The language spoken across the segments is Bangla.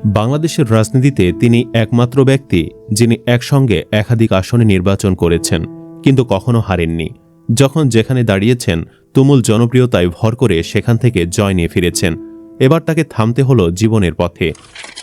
বাংলাদেশের রাজনীতিতে তিনি একমাত্র ব্যক্তি যিনি একসঙ্গে একাধিক আসনে নির্বাচন করেছেন, কিন্তু কখনো হারেননি। যখন যেখানে দাঁড়িয়েছেন তুমুল জনপ্রিয়তায় ভর করে সেখান থেকে জয় নিয়ে ফিরেছেন। এবার তাকে থামতে হলো জীবনের পথে।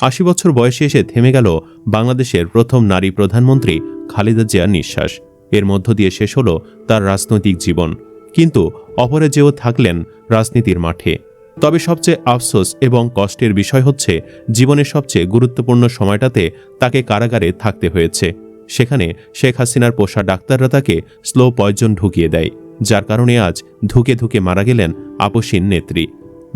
৮০ বছর বয়সে এসে থেমে গেল বাংলাদেশের প্রথম নারী প্রধানমন্ত্রী খালেদা জিয়ার নিঃশ্বাস। এর মধ্য দিয়ে শেষ হল তার রাজনৈতিক জীবন, কিন্তু অপরাজেয় থাকলেন রাজনীতির মাঠে। তবে সবচেয়ে আফসোস এবং কষ্টের বিষয় হচ্ছে জীবনের সবচেয়ে গুরুত্বপূর্ণ সময়টাতে তাকে কারাগারে থাকতে হয়েছে। সেখানে শেখ হাসিনার পোষা ডাক্তাররা তাকে স্লো পয়জন ঢুকিয়ে দেয়, যার কারণে আজ ধুকে ধুকে মারা গেলেন আপসীন নেত্রী।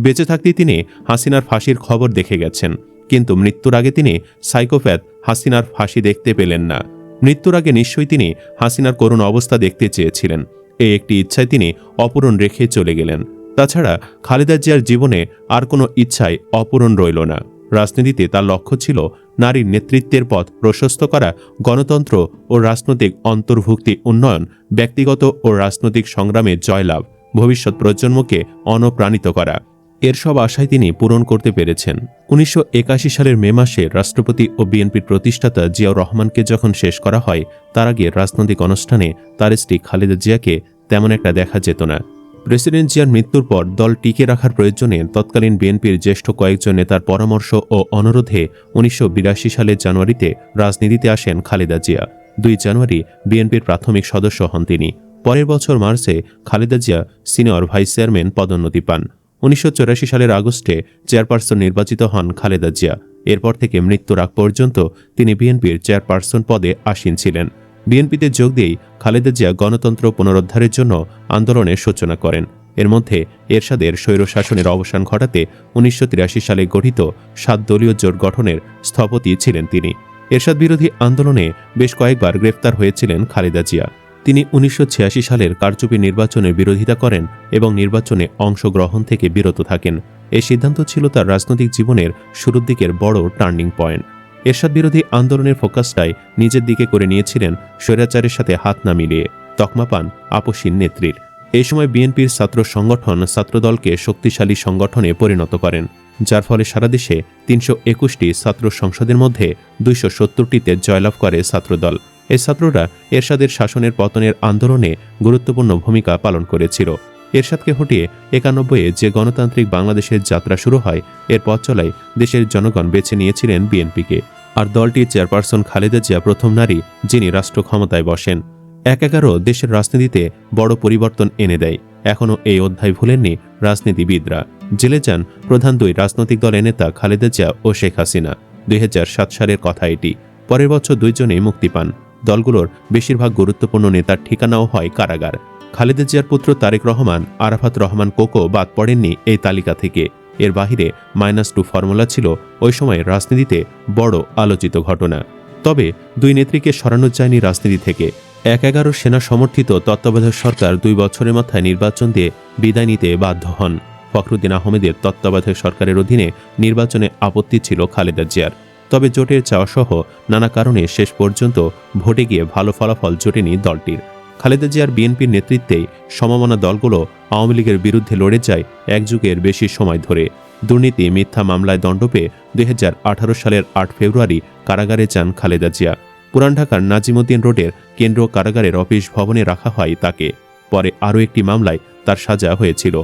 বেঁচে থাকতে তিনি হাসিনার ফাঁসির খবর দেখে গেছেন, কিন্তু মৃত্যুর আগে তিনি সাইকোপ্যাথ হাসিনার ফাঁসি দেখতে পেলেন না। মৃত্যুর আগে নিশ্চয়ই তিনি হাসিনার করুণ অবস্থা দেখতে চেয়েছিলেন। এই একটি ইচ্ছায় তিনি অপূরণ রেখে চলে গেলেন। তাছাড়া খালেদা জিয়ার জীবনে আর কোনো ইচ্ছাই অপূরণ রইল না। রাজনীতিতে তার লক্ষ্য ছিল নারীর নেতৃত্বের পথ প্রশস্ত করা, গণতন্ত্র ও রাজনৈতিক অন্তর্ভুক্তি উন্নয়ন, ব্যক্তিগত ও রাজনৈতিক সংগ্রামে জয়লাভ, ভবিষ্যৎ প্রজন্মকে অনুপ্রাণিত করা। এর সব আশায় তিনি পূরণ করতে পেরেছেন। ১৯৮১ সালের মে মাসে রাষ্ট্রপতি ও বিএনপির প্রতিষ্ঠাতা জিয়াউর রহমানকে যখন শেষ করা হয়, তার আগে রাজনৈতিক অনুষ্ঠানে তার স্ত্রী খালেদা জিয়াকে তেমন একটা দেখা যেত না। প্রেসিডেন্ট জিয়ার মৃত্যুর পর দল টিকে রাখার প্রয়োজনে তৎকালীন বিএনপির জ্যেষ্ঠ কয়েকজন নেতার পরামর্শ ও অনুরোধে ১৯৮২ সালের জানুয়ারিতে রাজনীতিতে আসেন খালেদা জিয়া। ২ জানুয়ারি বিএনপির প্রাথমিক সদস্য হন তিনি। পরের বছর মার্চে Khaleda Zia senior vice chairman পদোন্নতি পান। ১৯৮৪ সালের আগস্টে চেয়ারপারসন নির্বাচিত হন খালেদা জিয়া। এরপর থেকে মৃত্যুর আগ পর্যন্ত তিনি বিএনপির চেয়ারপারসন পদে আসীন ছিলেন। বিএনপিতে যোগ দিয়েই খালেদা জিয়া গণতন্ত্র পুনরুদ্ধারের জন্য আন্দোলনের সূচনা করেন। এর মধ্যে এরশাদের স্বৈরশাসনের অবসান ঘটাতে ১৯৮৩ সালে গঠিত ৭ দলীয় জোট গঠনের স্থপতি ছিলেন তিনি। এরশাদ বিরোধী আন্দোলনে বেশ কয়েকবার গ্রেফতার হয়েছিলেন খালেদা জিয়া। তিনি ১৯৮৬ সালের কারচুপি নির্বাচনের বিরোধিতা করেন এবং নির্বাচনে অংশগ্রহণ থেকে বিরত থাকেন। এই সিদ্ধান্ত ছিল তার রাজনৈতিক জীবনের শুরুর দিকের বড় টার্নিং পয়েন্ট। এরশাদ বিরোধী আন্দোলনের ফোকাসটাই নিজের দিকে করে নিয়েছিলেন স্বৈরাচারের সাথে হাত না মিলিয়ে। তকমা পান আপসীন নেত্রীর। এই সময় বিএনপির ছাত্র সংগঠন ছাত্রদলকে শক্তিশালী সংগঠনে পরিণত করেন, যার ফলে সারা দেশে ৩২১টি ছাত্র সংসদের মধ্যে ২৭০টিতে জয়লাভ করে ছাত্রদল। এই ছাত্ররা এরশাদের শাসনের পতনের আন্দোলনে গুরুত্বপূর্ণ ভূমিকা পালন করেছিল। এরশাদকে হটিয়ে ৯১-এ যে গণতান্ত্রিক বাংলাদেশের যাত্রা শুরু হয়, এর পথ চলায় দেশের জনগণ বেছে নিয়েছিলেন বিএনপিকে। আর দলটির চেয়ারপারসন খালেদা জিয়া প্রথম নারী যিনি রাষ্ট্র ক্ষমতায় বসেন। ১/১১ দেশের রাজনীতিতে বড় পরিবর্তন এনে দেয়। এখনও এই অধ্যায় ভুলেননি রাজনীতিবিদরা। জেলে যান প্রধান ২ রাজনৈতিক দলের নেতা খালেদা জিয়া ও শেখ হাসিনা। ২০০৭ সালের কথা এটি। পরের বছর দুইজনেই মুক্তি পান। দলগুলোর বেশিরভাগ গুরুত্বপূর্ণ নেতার ঠিকানাও হয় কারাগার। খালেদা জিয়ার পুত্র তারেক রহমান, আরাফাত রহমান কোকো বাদ পড়েননি এই তালিকা থেকে। এর বাহিরে -2 ফর্মুলা ছিল ওই সময় রাজনীতিতে বড় আলোচিত ঘটনা। তবে ২ নেত্রীকে সরানো যায়নি রাজনীতি থেকে। ১/১১ সেনা সমর্থিত তত্ত্বাবধায়ক সরকার 2 বছরের মাথায় নির্বাচন দিয়ে বিদায় নিতে বাধ্য হন। ফখরুদ্দিন আহমেদের তত্ত্বাবধায়ক সরকারের অধীনে নির্বাচনে আপত্তি ছিল খালেদা জিয়ার। তবে জোটের চাওয়াসহ নানা কারণে শেষ পর্যন্ত ভোটে গিয়ে ভালো ফলাফল জোটেনি দলটির। খালেদা জিয়ার বিএনপির নেতৃত্বেই সমমনা দলগুলো আওয়ামী লীগের বিরুদ্ধে লড়ে যায় 1 যুগের বেশি সময় ধরে। দুর্নীতি মিথ্যা মামলায় দণ্ড পেয়ে ২০১৮ সালের ৮ ফেব্রুয়ারি কারাগারে যান খালেদা জিয়া। পুরান ঢাকার নাজিমউদ্দিন রোডের কেন্দ্রীয় কারাগারের অফিস ভবনে রাখা হয় তাকে। পরে আরও একটি মামলায় তার সাজা হয়েছিল।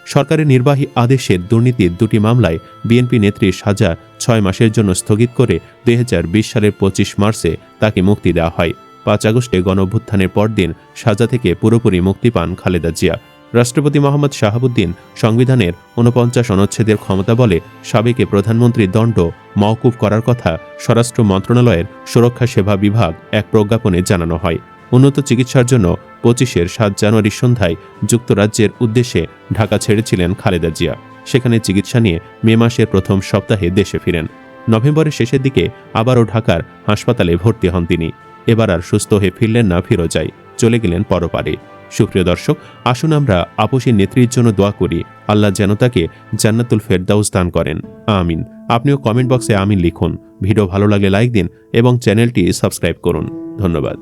সরকারের নির্বাহী আদেশের দুর্নীতির 2টি মামলায় বিএনপি নেত্রীর সাজা 6 মাসের জন্য স্থগিত করে ২০২০ সালের ২৫ মার্চে তাকে মুক্তি দেওয়া হয়। ৫ আগস্টে গণঅভ্যুত্থানের পরদিন সাজা থেকে পুরোপুরি মুক্তি পান খালেদা জিয়া। রাষ্ট্রপতি মোহাম্মদ শাহাবুদ্দিন সংবিধানের ৪৯ অনুচ্ছেদের ক্ষমতা বলে সাবেক প্রধানমন্ত্রীর দণ্ড মওকুফ করার কথা স্বরাষ্ট্র মন্ত্রণালয়ের সুরক্ষা সেবা বিভাগ এক প্রজ্ঞাপনে জানানো হয়। উন্নত চিকিৎসার জন্য ২৫-এর ৭ জানুয়ারি সন্ধ্যায় যুক্তরাজ্যের উদ্দেশ্যে ঢাকা ছেড়েছিলেন খালেদা জিয়া। সেখানে চিকিৎসা নিয়ে মে মাসের প্রথম সপ্তাহে দেশে ফিরেন। নভেম্বরের শেষের দিকে আবারও ঢাকার হাসপাতালে ভর্তি হন তিনি। এবার আর সুস্থ হয়ে ফিরলেন না ফিরোজায়, চলে গেলেন পরপারে। সুপ্রিয় দর্শক, আসুন আমরা আপসীন নেত্রীর জন্য দোয়া করি, আল্লাহ যেন তাকে জান্নাতুল ফেরদাউস দান করেন। আমিন। আপনিও কমেন্ট বক্সে আমিন লিখুন। ভিডিও ভালো লাগলে লাইক দিন এবং চ্যানেলটি সাবস্ক্রাইব করুন। ধন্যবাদ।